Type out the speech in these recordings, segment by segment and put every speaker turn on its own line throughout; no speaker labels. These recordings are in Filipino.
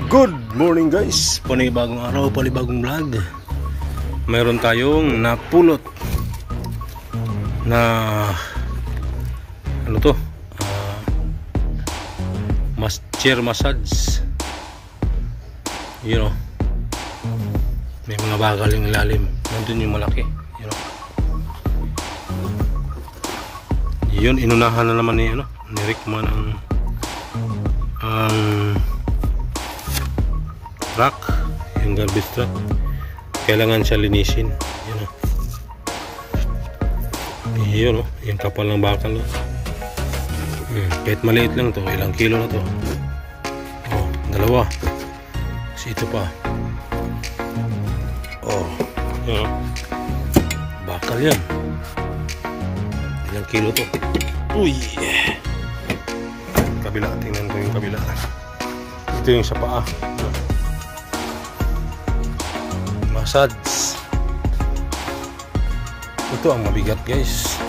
Good morning guys, panibagong araw, panibagong vlog. Mayroon tayong napulot na ano to, chair massage. You know, may mga bakal yung ilalim, nandun yung malaki. You know, yun, inunahan na naman ni Rick man ang truck, yung garbage truck. Kailangan siya linisin. Yun, yung kapal ng bakal. Kahit maliit lang to, ilang kilo na to. Dalawa. Kasi ito pa. Yun, bakal yan. Ilang kilo to. Uy, kabila, tingnan ko yung kabila. Ito yung sa paa. Massage. Ito ang mabigat guys.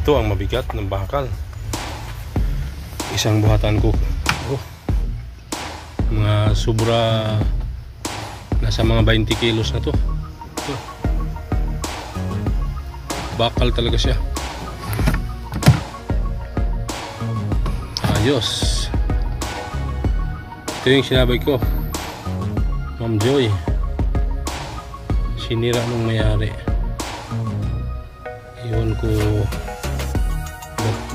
Ito ang mabigat ng bakal. Isang buhatan ko, mga sobra, nasa mga 20 kilos na to. Bakal talaga siya. Ayos. Ito yung sinabi ko, Ma'am Joy, sinira nung mayari. Iwan ko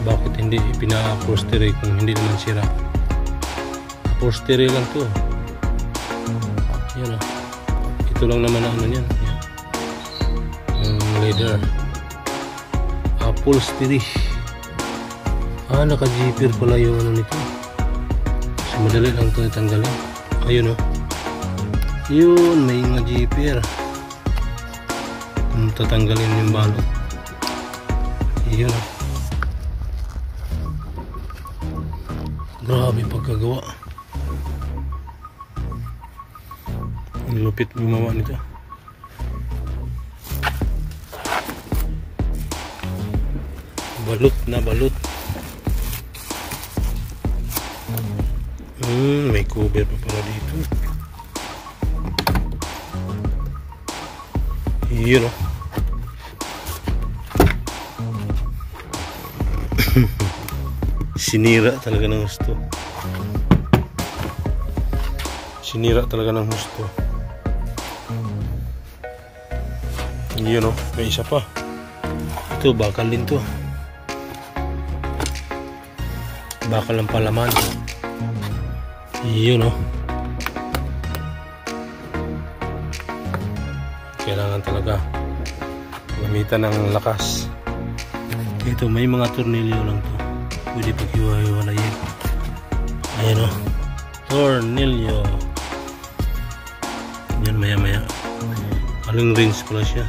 bakit hindi pina-upholstery kung hindi naman sira. Upholstery lang to. Yan o. Ito lang naman ang ano yan. Leather. Upholstery. Naka-zipper pala yung ano nito. So madali lang ito tanggalin. Ayun o. Yun, may mga zipper. Kung tatanggalin yung balot. Yun o. Grabe pagkagawa. Ang lupit gumawa nito. Balot na balot. May cover pa pala dito. Yun o. Sinira talaga ng gusto. Sinira talaga ng gusto. Yun o, may isa pa. Ito, bakal din to. Bakal ng palaman. Yun o. Kailangan talaga gamitan ng lakas. Ito, may mga tornilyo lang to. Pwede paghiwa-hiwalayin. Ayan o, tornilyo. Yan, maya-maya. Aling range pala siya.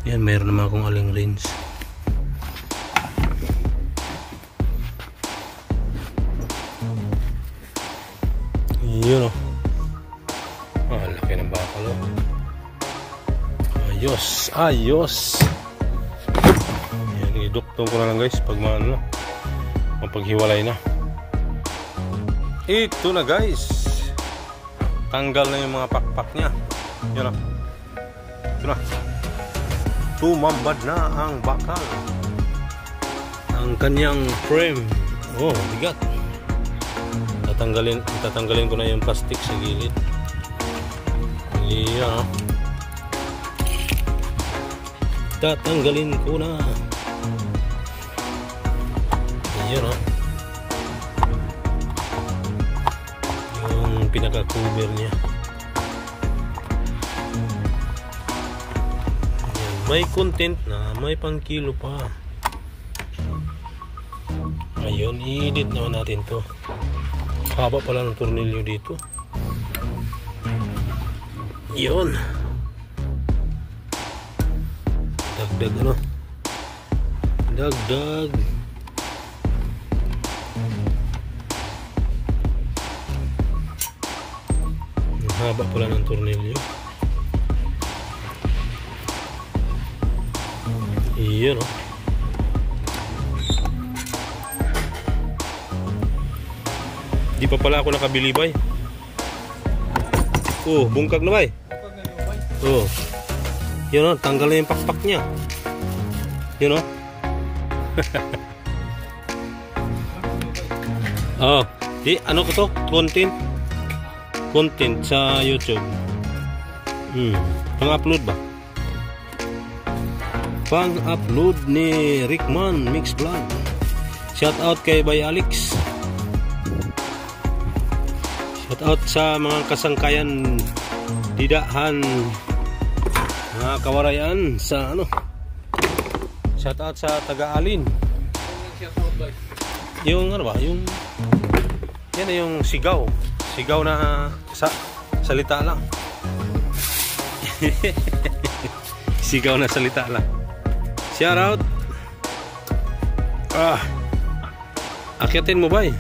Yan, mayroon naman akong aling range. Yun o. Laki ng bakal o. Ayos, ayos. Yan, iduktong ko na lang guys pag mapaghiwalay na. Ito na guys, tanggal na yung mga pakpak nya. Yan o. Ito na. Tumambad na ang bakal. Ang kanyang frame. Bigat. Tatanggalin ko na yung plastic sa gilid. Yan o. Tatanggalin ko na. Yan o. Yung pinaka-cover niya. Yan. May content na, may pang kilo pa. Ayun, i-edit naman natin to. Haba pala ng tornilyo dito. Yun. Dagdag ano? Dagdag. Haba pala ng tornilyo. Iyon o. Di pa pala ako nakabili, bay. Oh, bungkag na, bay. Oh. Yun o, tanggal na yung pakpak niya. Yun o. Oh, di, ano ko to? Content sa YouTube. Pang-upload ba? Pang-upload ni Rickman Mix Vlog. Shout out kay Bay Alex. Shout out sa mga kasangkayan didahan, mga kawarayan sa ano. Shout out sa taga-Alin. Yung ano ba? Yung yan yung sigaw. Sigaw na salita lang. Sigaw na salita lang. Shout out. Akyatin mo, bay.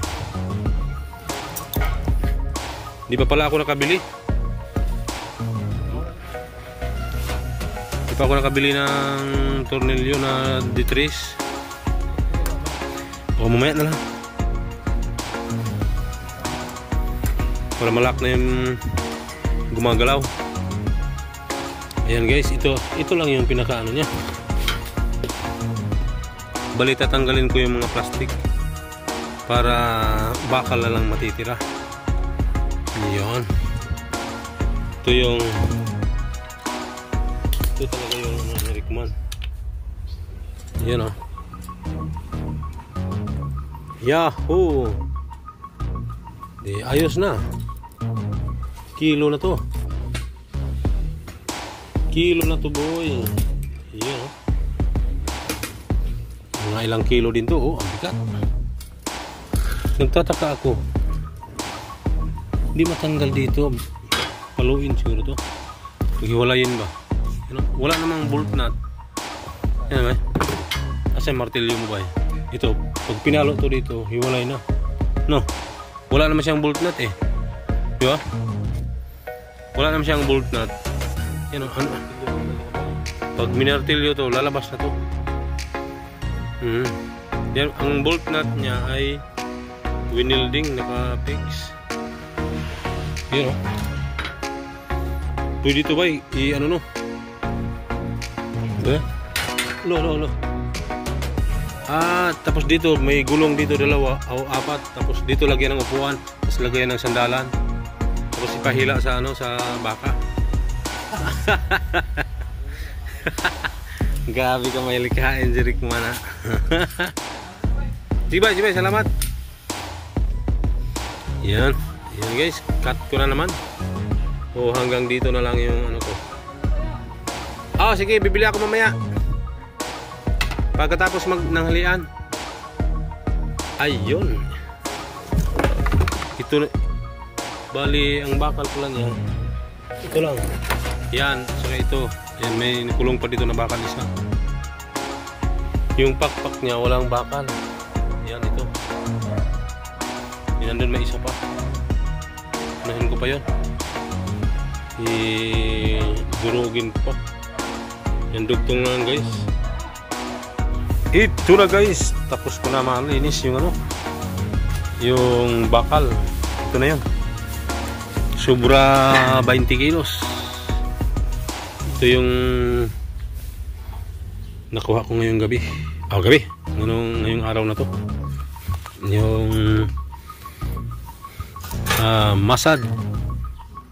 Di pa pala ako nakabili. Di pa ako nakabili ng tornilyo na D3. O mamaya na lang. Para malak na yung gumagalaw. Ayan guys, ito lang yung pinakaano niya. Bali tatanggalin ko yung mga plastic para bakal na lang matitira. Ayan. Ito talaga yung Rickman. Ayan o. Yahoo! Di, ayos na. Kilo na to. Kilo na to, boy. Ayan o. Mga ilang kilo din to. Oh, ang bigat. Nagtataka ako. Hindi matanggal dito. Paluin siguro to. Hiwalayin ba? You know, wala namang bolt nut. Yan ba? Asa yung martilyo mo ba? Ito, pag pinalo to dito, hiwalay na. No, wala naman siyang bolt nut eh. Di ba? Wala naman siyang bolt nut. Yan o, ano? Pag minartilyo to, lalabas na to. Yan, ang bolt nut niya ay winilding, naka-fix. Yan o. Pwede ito ba i-ano no? Diba? Lo. Tapos dito may gulong dito dalawa o apat. Tapos dito lagyan ng upuan. Tapos lagyan ng sandalan. Tapos ipahila sa ano, sa baka. Gabi ka may likain si Rickman ha. Sige, salamat. Yan guys, cut ko na naman. O hanggang dito na lang yung ano ko. Sige, bibili ako mamaya. Pagkatapos nanghalian. Ayun. Ito, bali ang bakal ko lang yan. Ito lang. Yan, saka ito. Yan, may kulong pa dito na bakal isa. Yung pakpak niya walang bakal. Yan, ito. Yan, nandun may isa pa. Unahin ko pa yun. Durugin pa. Yan, dugtong lang guys. Ito na guys. Tapos ko na malinis yung ano, yung bakal. Ito na yun. Sobra 20 kilos. Ito yung nakuha ko ngayong gabi. Gabi. Ngayong araw na to. Yung massage.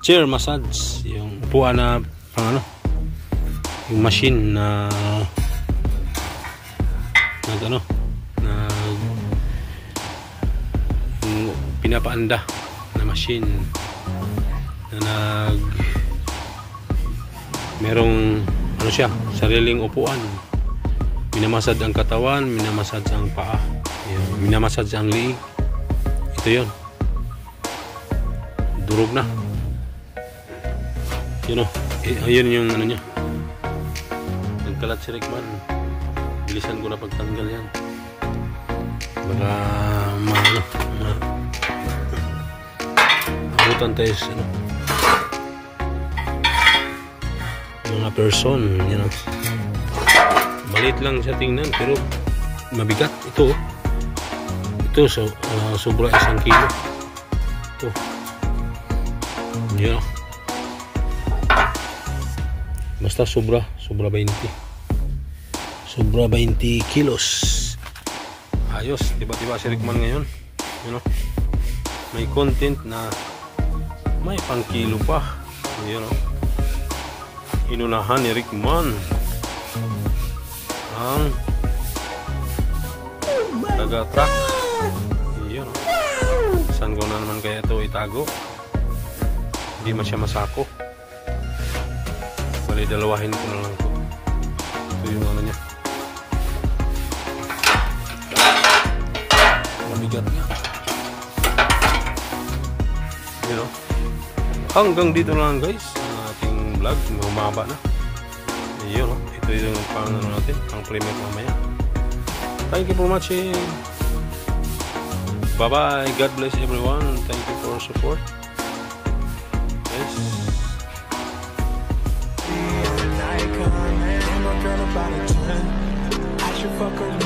Chair massage. Yung upuan na pang ano, yung machine na pinapaanda na machine na merong ano siya, sariling upuan. Minamasad ang katawan, minamasad ang paa, minamasad ang liig. Ito yun. Durog na. Yun o. Ayun yung ano niya. Nagkalat si Rickman. Bilisan ko na pagtanggal yan. Baka abutan tayo sa ano, mga person. Yan o. Maliit lang siya tingnan pero mabigat ito. Ito sobra 1 kilo. Ito. Yun. Basta sobra 20. Sobra 20 kilos. Ayos, tiba-tiba si Rickman ngayon. You know, may content na may pang kilo pa. You know, inunahan ni Rickman ang taga-truck. You know, saan ko na naman kaya ito itago? Hindi man siya masako. Bali, dalawahin ko na lang ito. Ito yung ano niya. Mabigat nga. You know, hanggang dito lang guys ang ating vlog. Humaba na. Yun, no? Ito yung pang ano natin, pang premiere mamaya. Thank you for watching. Bye bye. God bless everyone. Thank you for support. Yes.
I should fuck her.